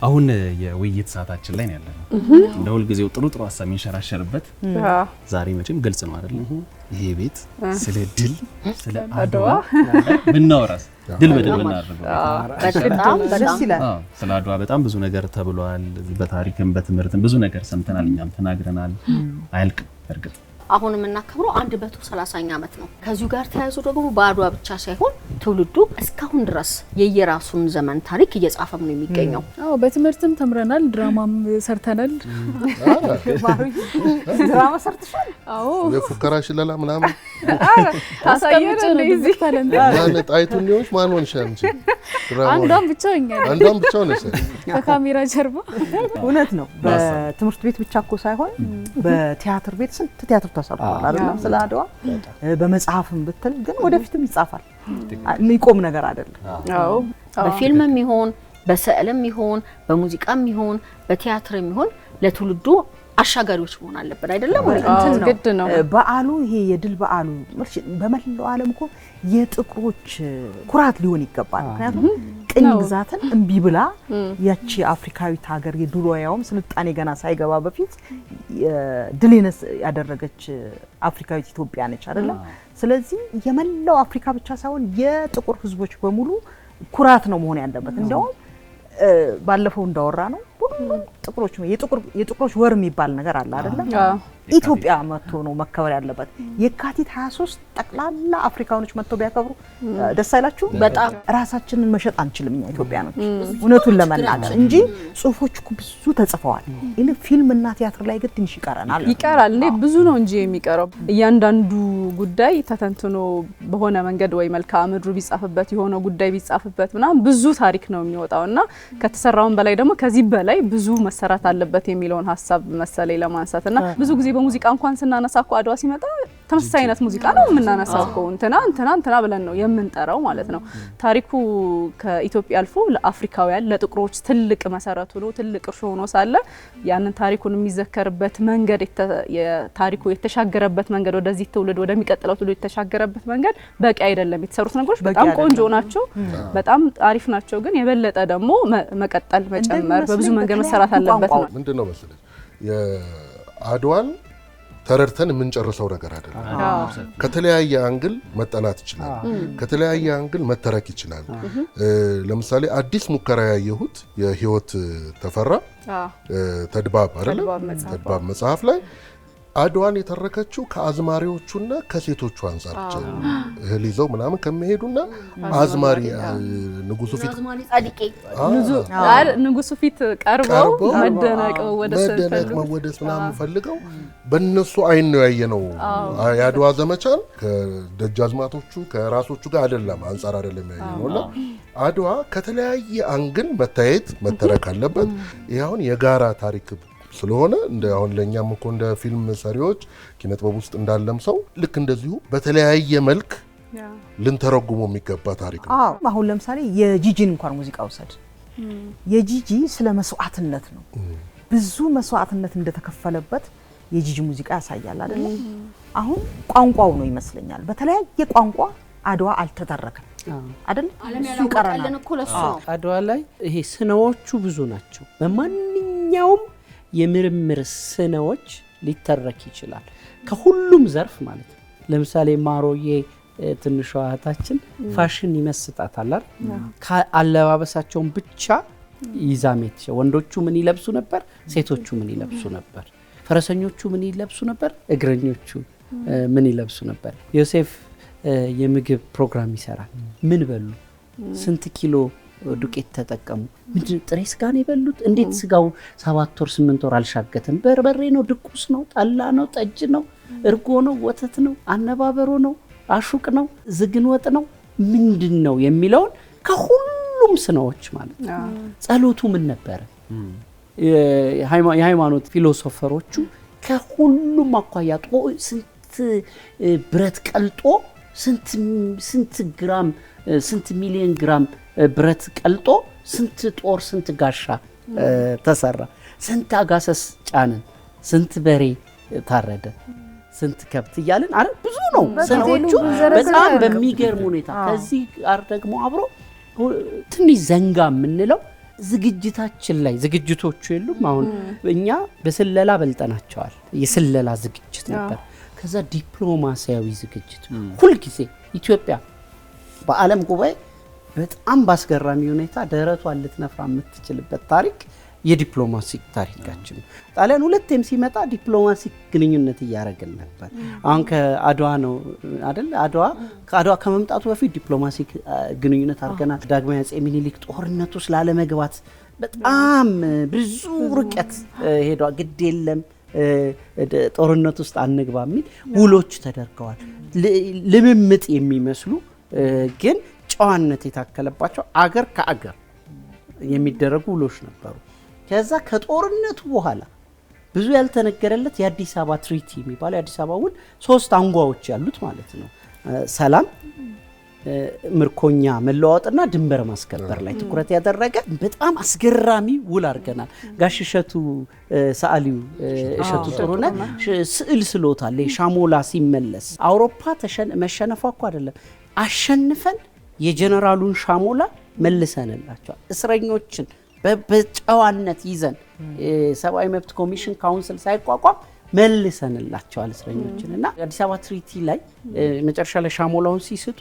አሁን የውይይት ሰዓታችን ላይ ነው ያለነው እንደ ሁሉ ጊዜው ጥሩ ሐሳብ የሚንሸራሸርበት ዛሬ መቼም ግልጽ ነው አይደል ይሄ ቤት ስለ ድል ስለ አድዋ ብናወራስ ድል በድል እናደርገው በጣም ደስ ይላል ስለ አድዋ በጣም ብዙ ነገር ተብሏል በታሪክም በትምህርትም ብዙ ነገር ሰምተናል እኛም ተናግረናል አያልቅም እርግጥ አሁን የምናከብረው 130ኛ ዓመት ነው ከዚሁ ጋር ተያይዞ ደግሞ በአድዋ ብቻ ሳይሆን ትውልዱ እስካሁን ድረስ የየራሱን ዘመን ታሪክ እየጻፈም ነው የሚገኘው በትምህርትም ተምረናል ድራማም ሰርተናል ድራማ ሰርተሻል የፉከራ ሽለላ ምናምን ታሳየን ለዚህ ታለንት ማን ጣይቱን ነው ማን ሆንሽ አንቺ አንዷም ብቻ ነሽ ከካሜራ ጀርባ እውነት ነው በትምህርት ቤት ብቻ እኮ ሳይሆን በቲያትር ቤት ስንት ቲያትር ተሰርቷል አይደል ስለ አድዋ በመጽሐፍም ብትል ግን ወደፊትም ይጻፋል የሚቆም ነገር አይደለም በፊልምም ይሁን በስዕልም ይሁን በሙዚቃም ይሁን በቲያትርም ይሁን ለትውልዱ አሻጋሪዎች መሆን አለበት አይደለም እንትን ነው በዓሉ ይሄ የድል በዓሉ በመላው ዓለም እኮ የጥቁሮች ኩራት ሊሆን ይገባል ምክንያቱም ቅኝ ግዛትን እንቢ ብላ ያቺ አፍሪካዊት ሀገር የዱሮያውም ስልጣኔ ገና ሳይገባ በፊት ድልነስ ያደረገች አፍሪካዊት ኢትዮጵያ ነች አይደል ስለዚህ የመላው አፍሪካ ብቻ ሳይሆን የጥቁር ህዝቦች በሙሉ ኩራት ነው መሆን ያለበት እንደው ባለፈው እንዳወራ ነው ጥቁሮች የጥቁሮች ወር የሚባል ነገር አለ አይደል ኢትዮጵያ መጥቶ ነው መከበር ያለበት የካቲት 23 ጠቅላላ አፍሪካኖች መጥተው ቢያከብሩ ደስ አይላችሁ በጣም ራሳችንን መሸጥ አንችልም እኛ ኢትዮጵያኖች እውነቱን ለመናገር እንጂ ጽሁፎች ብዙ ተጽፈዋል ይሄን ፊልምና ቲያትር ላይ ግን ትንሽ ይቀራል ብዙ ነው እንጂ የሚቀረው እያንዳንዱ ጉዳይ ተተንትኖ በሆነ መንገድ ወይ መልክዓ ምድሩ ቢጻፍበት የሆነ ጉዳይ ቢጻፍበት ምናም ብዙ ታሪክ ነው የሚወጣውና ከተሰራውን በላይ ደግሞ ከዚህ በላይ ብዙ መሰራት አለበት የሚለውን ሐሳብ መሰለኝ ለማንሳትና ብዙ ጊዜ በሙዚቃ እንኳን ስናነሳው አድዋ ሲመጣ ተመሳሳይ አይነት ሙዚቃ ነው የምናነሳው እንትና ብለን ነው የምንጠራው ማለት ነው ታሪኩ ከኢትዮጵያ አልፎ ለአፍሪካውያን ለጥቁሮች ትልቅ መሰረቱ ነው ትልቅ እርሾ ሆኖ ሳለ ያንን ታሪኩን የሚዘከርበት መንገድ የታሪኩ የተሻገረበት መንገድ ወደዚህ ትውልድ ወደሚቀጥለው ትውልድ የተሻገረበት መንገድ በቂ አይደለም የተሰሩት ነገሮች በጣም ቆንጆ ናቸው በጣም አሪፍ ናቸው ግን የበለጠ ደግሞ መቀጠል መጨመር በብዙ መንገድ መሰራት አለበት ነው ምንድነው መሰለኝ የአድዋን ተረድተን የምንጨርሰው ነገር አይደለም ከተለያየ አንግል መጠናት ይችላል ከተለያየ አንግል መተረክ ይችላል ለምሳሌ አዲስ ሙከራ ያየሁት የህይወት ተፈራ ተድባብ አይደል ተድባብ መጽሐፍ ላይ አድዋን የተረከችው ከአዝማሪዎቹና ከሴቶቹ አንፃር ብቻ እህል ይዘው ምናምን ከመሄዱና አዝማሪ ንጉሱ ፊት ንጉሱ ፊት ቀርበው መደነቅ ምናምን ፈልገው በእነሱ አይን ነው ያየነው የአድዋ ዘመቻን ከደጃዝማቶቹ ከራሶቹ ጋር አይደለም አንፃር አይደለም ያየነውና አድዋ ከተለያየ አንግል መታየት መተረክ አለበት ይሄውን የጋራ ታሪክ ስለሆነ እንደ አሁን ለኛም እኮ እንደ ፊልም ሰሪዎች ኪነጥበብ ውስጥ እንዳለም ሰው ልክ እንደዚሁ በተለያየ መልክ ልንተረጉሞ የሚገባ ታሪክ ነው አሁን ለምሳሌ የጂጂን እንኳን ሙዚቃ ወሰድ የጂጂ ስለ መስዋዕትነት ነው ብዙ መስዋዕትነት እንደተከፈለበት የጂጂ ሙዚቃ ያሳያል አይደል አሁን ቋንቋው ነው ይመስለኛል በተለያየ ቋንቋ አድዋ አልተተረከም አይደል እሱ ቀረናል አድዋ ላይ ይሄ ስነዎቹ ብዙ ናቸው በማንኛውም የምርምር ስነዎች ሊተረክ ይችላል ከሁሉም ዘርፍ ማለት ነው ለምሳሌ ማሮዬ ትንሿ እህታችን ፋሽን ይመስጣታል አይደል ከአለባበሳቸውን ብቻ ይዛሜት ወንዶቹ ምን ይለብሱ ነበር ሴቶቹ ምን ይለብሱ ነበር ፈረሰኞቹ ምን ይለብሱ ነበር እግረኞቹ ምን ይለብሱ ነበር ዮሴፍ የምግብ ፕሮግራም ይሰራል ምን በሉ ስንት ኪሎ ዱቄት ተጠቀሙ ምንድን ጥሬ ስጋ ነው የበሉት እንዴት ስጋው 7 ወር 8 ወር አልሻገተም በርበሬ ነው ድቁስ ነው ጠላ ነው ጠጅ ነው እርጎ ነው ወተት ነው አነባበሮ ነው አሹቅ ነው ዝግን ወጥ ነው ምንድነው የሚለውን ከሁሉም ስነዎች ማለት ጸሎቱ ምን ነበር የሃይማኖት ፊሎሶፈሮቹ ከሁሉም አቋያጦ ስንት ብረት ቀልጦ ስንት ግራም ስንት ሚሊዮን ግራም ብረት ቀልጦ ስንት ጦር ስንት ጋሻ ተሰራ ስንት አጋሰስ ጫንን ስንት በሬ ታረደ ስንት ከብት ይያልን አረ ብዙ ነው ሰነዎቹ በጣም በሚገርም ሁኔታ ከዚህ ጋር ደግሞ አብሮ ትንሽ ዘንጋ ምንለው ዝግጅታችን ላይ ዝግጅቶቹ የሉም። አሁን እኛ በስለላ በልጠናቸዋል። የስለላ ዝግጅት ነበር። ከዛ ዲፕሎማሲያዊ ዝግጅት ሁልጊዜ ኢትዮጵያ በዓለም ጉባኤ በጣም ባስገራሚ ሁኔታ ደረቷን ልትነፋ የምትችልበት ታሪክ የዲፕሎማሲ ታሪካችን። ጣሊያን ሁለቴም ሲመጣ ዲፕሎማሲ ግንኙነት እያደረግን ነበር። አሁን ከአድዋ ነው አይደል? ከአድዋ ከመምጣቱ በፊት ዲፕሎማሲ ግንኙነት አድርገናል። ዳግማዊ አፄ ምኒልክ ጦርነቱ ውስጥ ላለመግባት በጣም ብዙ ርቀት ሄዷል። ግድ የለም ጦርነት ውስጥ አንግባ የሚል ውሎች ተደርገዋል። ልምምጥ የሚመስሉ ግን ጨዋነት የታከለባቸው አገር ከአገር የሚደረጉ ውሎች ነበሩ። ከዛ ከጦርነቱ በኋላ ብዙ ያልተነገረለት የአዲስ አበባ ትሪቲ የሚባለው የአዲስ አበባ ውል 3 አንጓዎች ያሉት ማለት ነው። ሰላም፣ ምርኮኛ መለዋወጥና ድንበር ማስከበር ላይ ትኩረት ያደረገ በጣም አስገራሚ ውል አድርገናል። ጋሽ እሸቱ ሰዓሊው እሸቱ ጥሩነህ ስዕል ስሎታል። ሻሞላ ሲመለስ አውሮፓ መሸነፏ እኮ አይደለም አሸንፈን የጀነራሉን ሻሞላ መልሰንላቸዋል። እስረኞችን በጨዋነት ይዘን ሰብአዊ መብት ኮሚሽን ካውንስል ሳይቋቋም መልሰንላቸዋል እስረኞችን። እና አዲስ አበባ ትሪቲ ላይ መጨረሻ ላይ ሻሞላውን ሲስጡ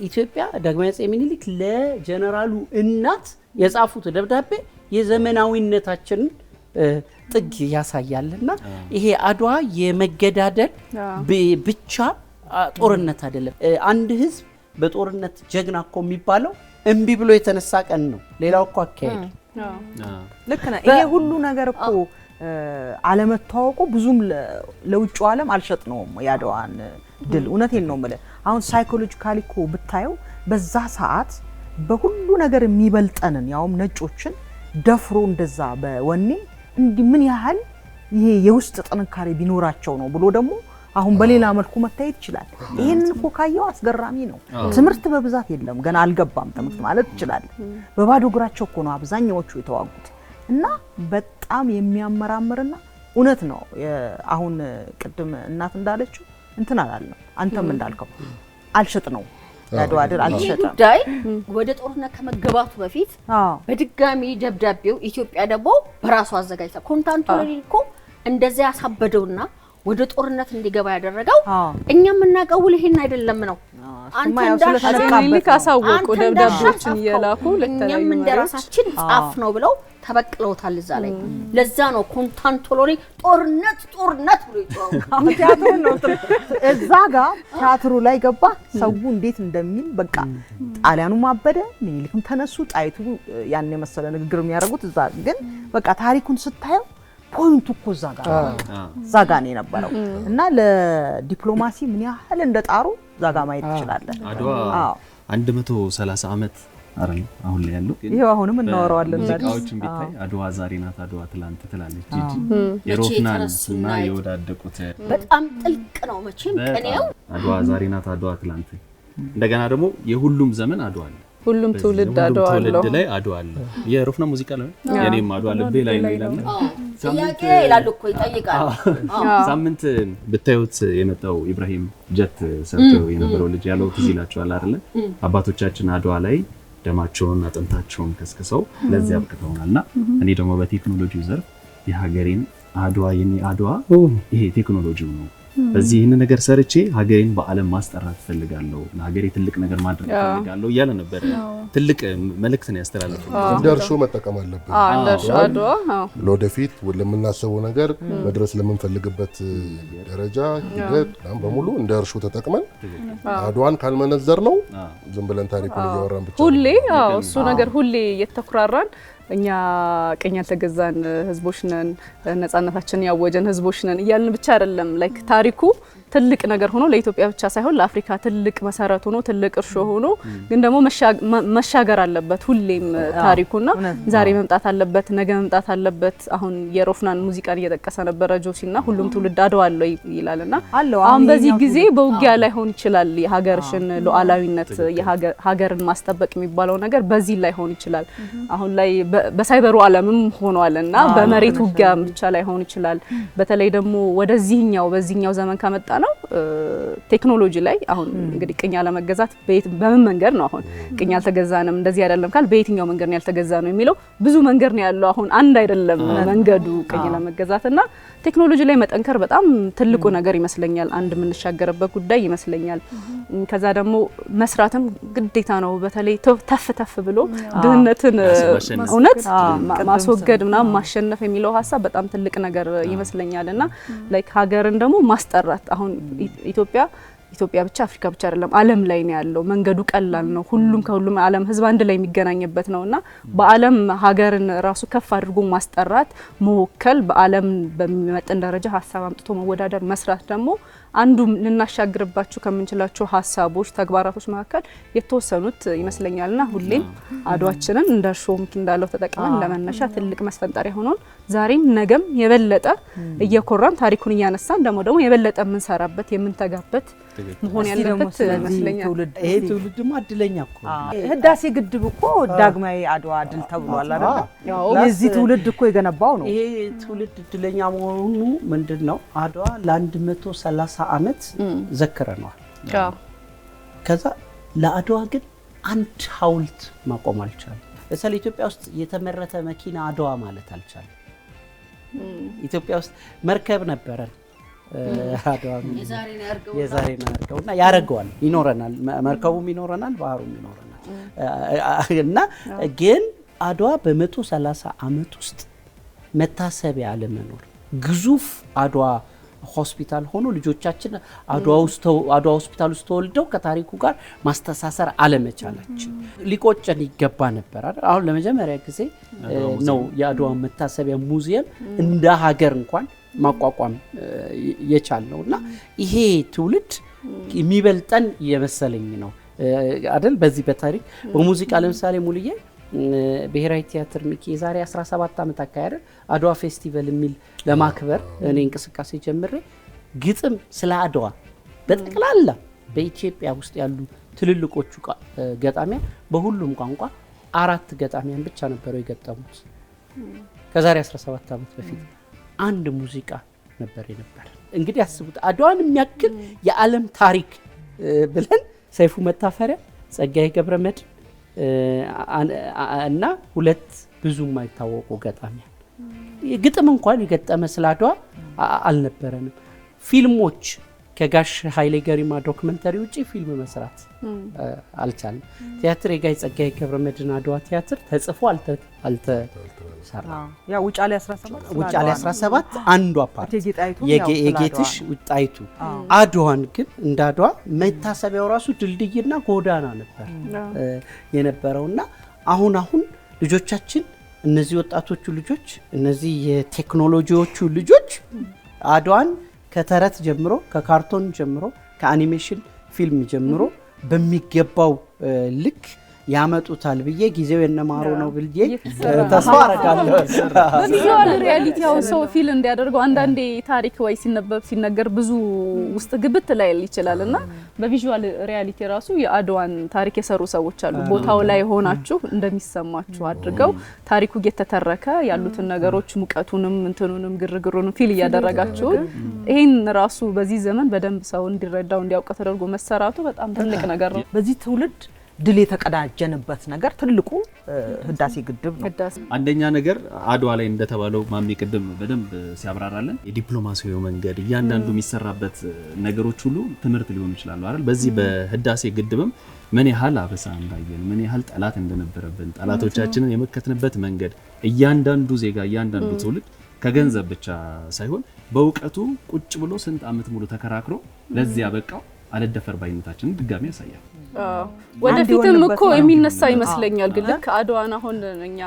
ኢትዮጵያ ዳግማዊ አፄ ምኒልክ ለጀነራሉ እናት የጻፉት ደብዳቤ የዘመናዊነታችንን ጥግ ያሳያልና ይሄ አድዋ የመገዳደል ብቻ ጦርነት አይደለም። አንድ ህዝብ በጦርነት ጀግና እኮ የሚባለው እምቢ ብሎ የተነሳ ቀን ነው። ሌላው እኮ አካሄድ ልክ ነህ። ይሄ ሁሉ ነገር እኮ አለመታወቁ ብዙም ለውጭው ዓለም አልሸጥነውም ያድዋን ድል። እውነቴን ነው የምልህ። አሁን ሳይኮሎጂካሊ እኮ ብታየው በዛ ሰዓት በሁሉ ነገር የሚበልጠንን ያውም ነጮችን ደፍሮ እንደዛ በወኔ እንዲህ ምን ያህል ይሄ የውስጥ ጥንካሬ ቢኖራቸው ነው ብሎ ደግሞ አሁን በሌላ መልኩ መታየት ይችላል። ይሄንን እኮ ካየው አስገራሚ ነው። ትምህርት በብዛት የለም፣ ገና አልገባም ትምህርት ማለት ይችላል። በባዶ እግራቸው እኮ ነው አብዛኛዎቹ የተዋጉት እና በጣም የሚያመራምርና እውነት ነው። አሁን ቅድም እናት እንዳለችው እንትን አላልነው፣ አንተም እንዳልከው አልሸጥ ነው ያድዋ ድል አልሸጠም። ጉዳይ ወደ ጦርነት ከመገባቱ በፊት በድጋሚ ደብዳቤው ኢትዮጵያ ደግሞ በራሷ አዘጋጅታ ኮንታንቶሪ እኮ እንደዚያ ያሳበደውና ወደ ጦርነት እንዲገባ ያደረገው እኛም እናቀውል ይሄን አይደለም ነው። አንተ እንዳልክ አሳወቁ ደብዳቤዎችን እየላኩ ለተለያዩ እኛም እንደራሳችን ጻፍ ነው ብለው ተበቅለውታል እዛ ላይ። ለዛ ነው ኮንታንቶሪ ጦርነት ብሎ ይጫወታል። ቲያትሩ ነው እዛ ጋር ቲያትሩ ላይ ገባ ሰው እንዴት እንደሚል በቃ ጣሊያኑ ማበደ፣ ምኒልክም ተነሱ፣ ጣይቱ ያን የመሰለ ንግግር የሚያደርጉት እዛ ግን በቃ ታሪኩን ስታየው ፖይንቱ እኮ እዛ ጋር ነው የነበረው እና ለዲፕሎማሲ ምን ያህል እንደጣሩ እዛ ጋር ማየት ትችላለህ። አድዋ 130 ዓመት አረን አሁን ላይ ያለው ይሄው አሁንም እናወራዋለን። ሙዚቃዎችን ቢታይ አድዋ ዛሬ ናት አድዋ ትላንት ትላለች ጂጂ የሮፍናንና የወዳደቁት በጣም ጥልቅ ነው መቼም ቀኔው አድዋ ዛሬ ናት አድዋ ትላንት። እንደገና ደግሞ የሁሉም ዘመን አድዋ አለ። ሁሉም ትውልድ አድዋ አለው። ላይ አድዋ አለ። የሮፍና ሙዚቃ ላይ የኔም አድዋ ልቤ ላይ ነው ይላል። ጥያቄ ይላል እኮ ይጠይቃል። ሳምንት ብታዩት የመጣው ኢብራሂም ጀት ሰርተው የነበረው ልጅ ያለው ትዝ ይላችኋል አይደል? አባቶቻችን አድዋ ላይ ደማቸውን አጥንታቸውን ከስከሰው ለዚህ አብቅተውናልና እኔ ደግሞ በቴክኖሎጂው ዘርፍ የሀገሬን አድዋ የኔ አድዋ ይሄ ቴክኖሎጂው ነው። በዚህ ይሄን ነገር ሰርቼ ሀገሬን በዓለም ማስጠራት ፈልጋለሁ፣ ለሀገሬ ትልቅ ነገር ማድረግ ፈልጋለሁ እያለ ነበር። ትልቅ መልእክት ነው ያስተላልፈው። እንደርሱ መጠቀም አለብን። እንደርሱ አድዋ ለወደፊት ለምናስበው ነገር መድረስ ለምንፈልግበት ደረጃ ሂደት በሙሉ እንደርሱ ተጠቅመን አድዋን ካልመነዘር ነው ዝም ብለን ታሪኩን እያወራን ብቻ ሁሌ እሱ ነገር ሁሌ እየተኩራራን እኛ ቀኝ ያልተገዛን ህዝቦች ነን፣ ነፃነታችንን ያወጀን ህዝቦች ነን እያልን ብቻ አይደለም። ላይክ ታሪኩ ትልቅ ነገር ሆኖ ለኢትዮጵያ ብቻ ሳይሆን ለአፍሪካ ትልቅ መሰረት ሆኖ ትልቅ እርሾ ሆኖ ግን ደግሞ መሻገር አለበት ሁሌም ታሪኩና ዛሬ መምጣት አለበት፣ ነገ መምጣት አለበት። አሁን የሮፍናን ሙዚቃን እየጠቀሰ ነበረ ጆሲና ሁሉም ትውልድ አድዋ አለው ይላልና አሁን በዚህ ጊዜ በውጊያ ላይ ሆን ይችላል የሀገርሽን ሉዓላዊነት የሀገርን ማስጠበቅ የሚባለው ነገር በዚህ ላይ ሆን ይችላል። አሁን ላይ በሳይበሩ ዓለምም ሆኗልና በመሬት ውጊያ ብቻ ላይ ሆን ይችላል። በተለይ ደግሞ በዚህኛው ዘመን ከመጣ ነው ቴክኖሎጂ ላይ አሁን እንግዲህ ቅኝ ያለመገዛት በምን መንገድ ነው አሁን ቅኝ ያልተገዛንም እንደዚህ አይደለም ካል በየትኛው መንገድ ነው ያልተገዛ ነው የሚለው ብዙ መንገድ ነው ያለው አሁን አንድ አይደለም መንገዱ ቅኝ ለመገዛትና ቴክኖሎጂ ላይ መጠንከር በጣም ትልቁ ነገር ይመስለኛል አንድ የምንሻገርበት ጉዳይ ይመስለኛል ከዛ ደግሞ መስራትም ግዴታ ነው በተለይ ተፍ ብሎ ድህነትን እውነት ማስወገድና ማሸነፍ የሚለው ሐሳብ በጣም ትልቅ ነገር ይመስለኛልና ላይክ ሀገርን ደግሞ ማስጠራት አሁን ኢትዮጵያ ብቻ አፍሪካ ብቻ አይደለም ዓለም ላይ ነው ያለው መንገዱ ቀላል ነው ሁሉም ከሁሉም ዓለም ህዝብ አንድ ላይ የሚገናኝበት ነውና በዓለም ሀገርን ራሱ ከፍ አድርጎ ማስጠራት መወከል በዓለም በሚመጥን ደረጃ ሐሳብ አምጥቶ መወዳደር መስራት ደግሞ አንዱ ልናሻግርባቸው ከምንችላቸው ሐሳቦች ተግባራቶች መካከል የተወሰኑት ይመስለኛልና ሁሌም አድዋችንን እንደሾም እንዳለው ተጠቅመን ለመነሻ ትልቅ መስፈንጠሪያ ሆኖን ዛሬም ነገም የበለጠ እየኮራን ታሪኩን እያነሳን ደግሞ የበለጠ የምንሰራበት የምንተጋበት መሆን ያለበት ይመስለኛል ይሄ ትውልድ ደግሞ እድለኛ እኮ ህዳሴ ግድብ እኮ ዳግማዊ አድዋ ድል ተብሏል አይደል የዚህ ትውልድ እኮ የገነባው ነው ይሄ ትውልድ እድለኛ መሆኑ ምንድነው አድዋ ለ130 ዓመት ዘክረናል ከዛ ለአድዋ ግን አንድ ሐውልት ማቆም አልቻለም ለምሳሌ ኢትዮጵያ ውስጥ የተመረተ መኪና አድዋ ማለት አልቻለም ኢትዮጵያ ውስጥ መርከብ ነበረን አድዋ የዛሬን ያርገውና ያረጋዋል ይኖረናል መርከቡም ይኖረናል ባህሩም ይኖረናል እና ግን አድዋ በ130 ዓመት ውስጥ መታሰቢያ አለመኖር ግዙፍ አድዋ ሆስፒታል ሆኖ ልጆቻችን አድዋ ሆስፒታል ውስጥ ተወልደው ከታሪኩ ጋር ማስተሳሰር አለመቻላችን ሊቆጨን ይገባ ነበር አይደል አሁን ለመጀመሪያ ጊዜ ነው የአድዋ መታሰቢያ ሙዚየም እንደ ሀገር እንኳን ማቋቋም የቻልነውና ይሄ ትውልድ የሚበልጠን የመሰለኝ ነው አይደል በዚህ በታሪክ በሙዚቃ ለምሳሌ ሙልዬ ብሔራዊ ቲያትር ሚኪ የዛሬ 17 ዓመት አካባቢ አድዋ ፌስቲቫል የሚል ለማክበር እኔ እንቅስቃሴ ጀምሬ ግጥም ስለ አድዋ በጠቅላላ በኢትዮጵያ ውስጥ ያሉ ትልልቆቹ ገጣሚያን በሁሉም ቋንቋ 4 ገጣሚያን ብቻ ነበረው የገጠሙት ከዛሬ 17 ዓመት በፊት አንድ ሙዚቃ ነበር የነበረ እንግዲህ አስቡት አድዋን የሚያክል የዓለም ታሪክ ብለን ሰይፉ መታፈሪያ ጸጋዬ ገብረመድህን እና 2 ብዙም የማይታወቁ ገጣሚያን ግጥም እንኳን የገጠመ ስለ አድዋ አልነበረንም ፊልሞች ከጋሽ ኃይሌ ገሪማ ዶክመንተሪ ውጪ ፊልም መስራት አልቻለም ቲያትር የጋይ ጸጋዬ ገብረመድህን አድዋ ቲያትር ተጽፎ አልተሰራ ያ ውጫሌ 17 አንዷ ፓርት የጌትሽ ጣይቱ አድዋን ግን እንደ አድዋ መታሰቢያው ራሱ ድልድይና ጎዳና ነበር የነበረውና አሁን ልጆቻችን እነዚህ ወጣቶቹ ልጆች እነዚህ የቴክኖሎጂዎቹ ልጆች አድዋን ከተረት ጀምሮ ከካርቶን ጀምሮ ከአኒሜሽን ፊልም ጀምሮ በሚገባው ልክ ያመጡታል ብዬ ጊዜው የነማሩ ነው ብዬ ተስፋ አረጋለሁ በቪዥዋል ሪያሊቲ ያው ሰው ፊል እንዲያደርገው አንዳንዴ ታሪክ ወይ ሲነገር ብዙ ውስጥ ግብት ላይ ይችላልና በቪዥዋል ሪያሊቲ ራሱ የአድዋን ታሪክ የሰሩ ሰዎች አሉ ቦታው ላይ ሆናችሁ እንደሚሰማችሁ አድርገው ታሪኩ እየተተረከ ያሉትን ነገሮች ሙቀቱንም እንትኑንም ግርግሩንም ፊል ያደረጋችሁ ይሄን ራሱ በዚህ ዘመን በደንብ ሰው እንዲረዳው እንዲያውቀው ተደርጎ መሰራቱ በጣም ትልቅ ነገር ነው በዚህ ትውልድ ድል የተቀዳጀንበት ነገር ትልቁ ህዳሴ ግድብ ነው አንደኛ ነገር አድዋ ላይ እንደተባለው ማሚ ቅድም በደንብ ሲያብራራለን የዲፕሎማሲያዊ መንገድ እያንዳንዱ የሚሰራበት ነገሮች ሁሉ ትምህርት ሊሆኑ ይችላሉ አይደል በዚህ በህዳሴ ግድብም ምን ያህል አበሳ እንዳየን ምን ያህል ጠላት እንደነበረብን ጠላቶቻችንን የመከትንበት መንገድ እያንዳንዱ ዜጋ እያንዳንዱ ትውልድ ከገንዘብ ብቻ ሳይሆን በእውቀቱ ቁጭ ብሎ ስንት አመት ሙሉ ተከራክሮ ለዚህ ያበቃው አለደፈር ባይነታችን ድጋሚ ያሳያል ወደፊትም እኮ የሚነሳ ይመስለኛል ግን ልክ አድዋን አሁን እኛ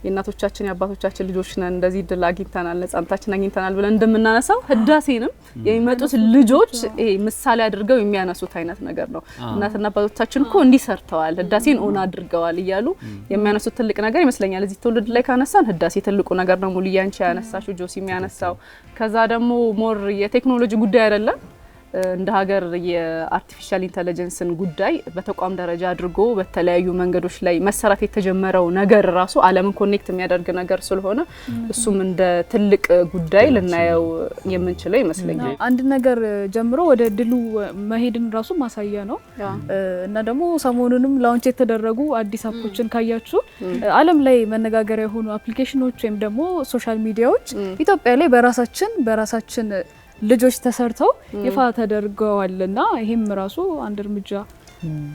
የእናቶቻችን የአባቶቻችን ልጆች ነን እንደዚህ ድል አግኝተናል ነጻነታችን አግኝተናል ብለን እንደምናነሳው ህዳሴንም የሚመጡት ልጆች ይሄ ምሳሌ አድርገው የሚያነሱት አይነት ነገር ነው እናትና አባቶቻችን እኮ እንዲሰርተዋል ህዳሴን ኦን አድርገዋል እያሉ የሚያነሱት ትልቅ ነገር ይመስለኛል እዚህ ትውልድ ላይ ካነሳን ህዳሴ ትልቁ ነገር ነው ሙሉ ያንቺ ያነሳሽው ጆሲ የሚያነሳው ከዛ ደግሞ ሞር የቴክኖሎጂ ጉዳይ አይደለም እንደ ሀገር የአርቲፊሻል ኢንተለጀንስን ጉዳይ በተቋም ደረጃ አድርጎ በተለያዩ መንገዶች ላይ መሰራት የተጀመረው ነገር ራሱ ዓለምን ኮኔክት የሚያደርግ ነገር ስለሆነ እሱም እንደ ትልቅ ጉዳይ ልናየው የምንችለው ይመስለኛል። አንድ ነገር ጀምሮ ወደ ድሉ መሄድን ራሱ ማሳያ ነው እና ደግሞ ሰሞኑንም ላውንች የተደረጉ አዲስ አፖችን ካያችሁ ዓለም ላይ መነጋገሪያ የሆኑ አፕሊኬሽኖች ወይም ደግሞ ሶሻል ሚዲያዎች ኢትዮጵያ ላይ በራሳችን ልጆች ተሰርተው ይፋ ተደርገዋልና ይሄም ራሱ አንድ እርምጃ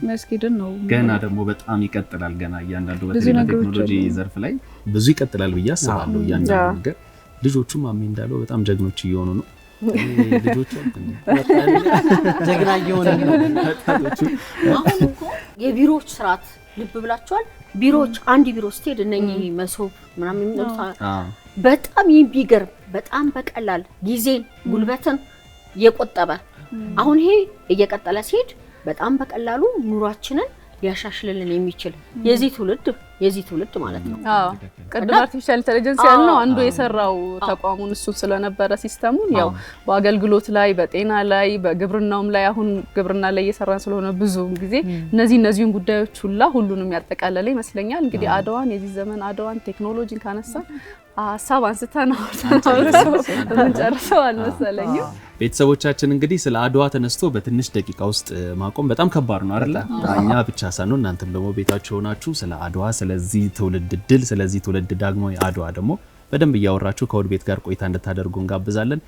መስጊድን ነው። ገና ደግሞ በጣም ይቀጥላል። ገና እያንዳንዱ በቴክኖሎጂ ዘርፍ ላይ ብዙ ይቀጥላል ብዬ አስባለሁ። እያንዳንዱ ነገር ልጆቹም አሜ እንዳለው በጣም ጀግኖች እየሆኑ ነው። ልጆቹ ጀግና እየሆኑ ነው። አሁን እኮ የቢሮዎች ስርዓት ልብ ብላችኋል። ቢሮዎች አንድ ቢሮ ስትሄድ እነኚህ መሶብ ምናምን የሚሉት በጣም የሚገርም በጣም በቀላል ጊዜን ጉልበትን የቆጠበ አሁን ይሄ እየቀጠለ ሲሄድ በጣም በቀላሉ ኑሯችንን ሊያሻሽልልን የሚችል የዚህ ትውልድ ማለት ነው። ቅድም አርቲፊሻል ኢንተለጀንስ ያልነው አንዱ የሰራው ተቋሙን እሱ ስለነበረ ሲስተሙን ያው በአገልግሎት ላይ በጤና ላይ በግብርናውም ላይ አሁን ግብርና ላይ እየሰራን ስለሆነ ብዙ ጊዜ እነዚህን ጉዳዮች ሁሉንም ያጠቃለለ ይመስለኛል። እንግዲህ አድዋን የዚህ ዘመን አድዋን ቴክኖሎጂን ካነሳ ሀሳብ አንስተን ጨርሰው አልመሰለኝም። ቤተሰቦቻችን እንግዲህ ስለ አድዋ ተነስቶ በትንሽ ደቂቃ ውስጥ ማቆም በጣም ከባድ ነው አይደል? እኛ ብቻ ሳንሆን እናንተም ደግሞ ቤታችሁ ሆናችሁ ስለ አድዋ ስለዚህ ትውልድ ድል ስለዚህ ትውልድ ዳግሞ አድዋ ደግሞ በደንብ እያወራችሁ ከውድ ቤት ጋር ቆይታ እንድታደርጉ እንጋብዛለን።